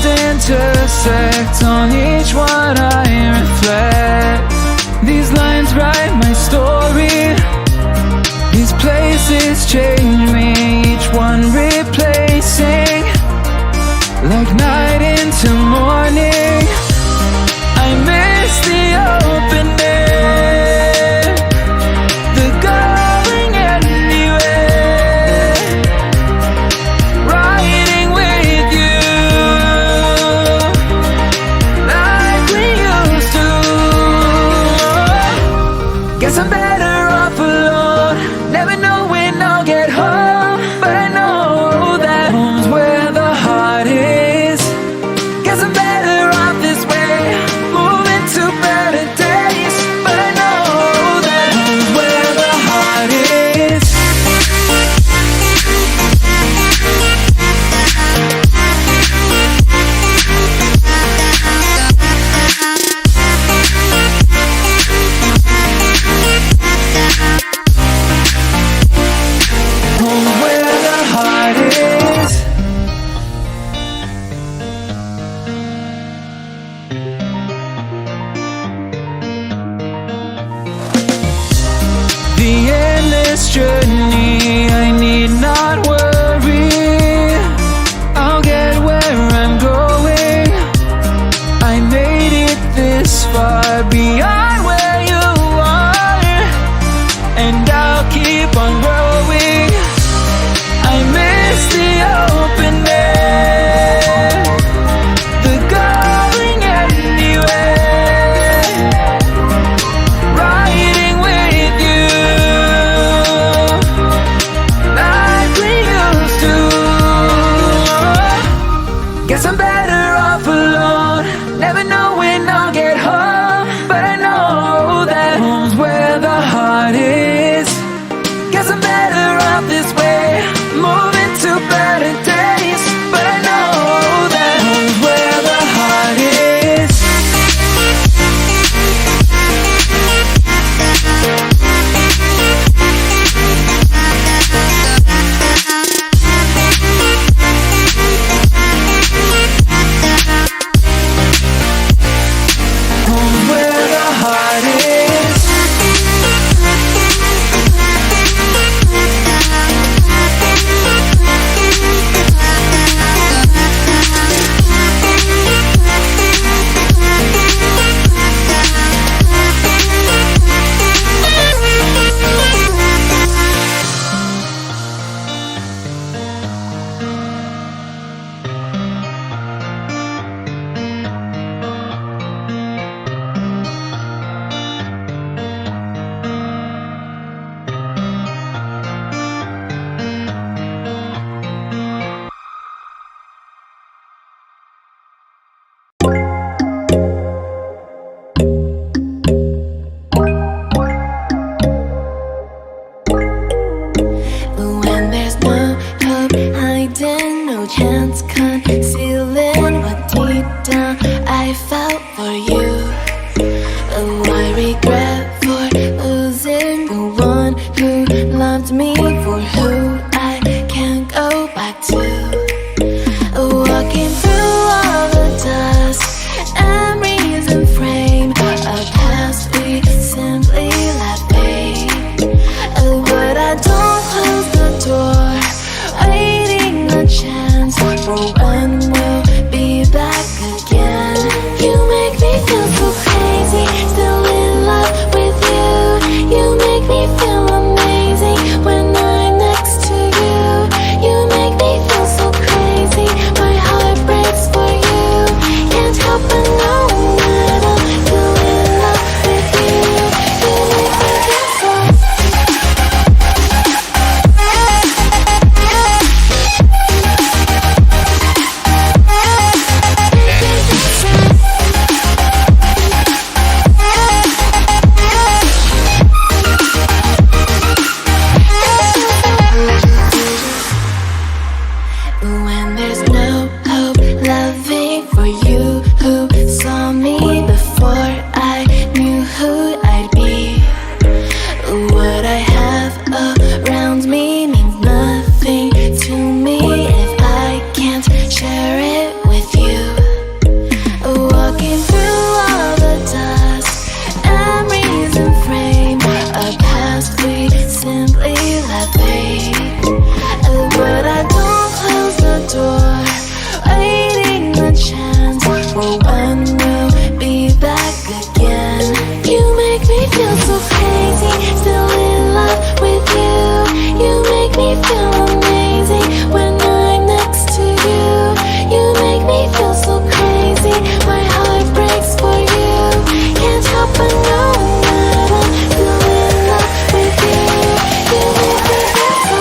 worlds intersect, on each one I reflect. These lines write my story, these places change me, each one replacing, like night into morning. I miss the open air, the going anywhere, riding with you like we used to. Guess I'm better off alone, never know when I'll get home, but I know that home's where the heart is. Guess I'm better off this way, moving to better days, but I know that home's where the heart is. Home's where the heart is. The endless journey, I need not worry, I'll get where I'm going. I made it this far, beyond where you are, and I'll keep on growing. I miss the open air, the going anywhere, riding with you like we used to. Guess I'm better off alone, never know when I'll get home, but I know that home's where the heart is. Guess I'm better off this way, moving to better days, but I know that home's where the heart is. Home's where the heart is. When there's no hope hiding, no chance concealing what deep down I felt for you. Oh, I regret for losing the one who loved me, for who I can't go back to. Walking through all the dust, memories and frame, a past we simply let fade. But I don't close the door, waiting a chance for when we'll be back again. You make me feel so crazy, still crazy, still in love with you. You make me feel amazing when I'm next to you. You make me feel so crazy, my heart breaks for you. Can't help but know that I'm still in love with you. You make me feel so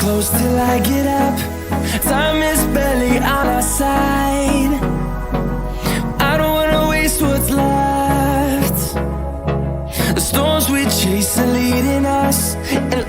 close till I get up. Time is barely on our side. I don't wanna waste what's left. The storms we chase are leading us, and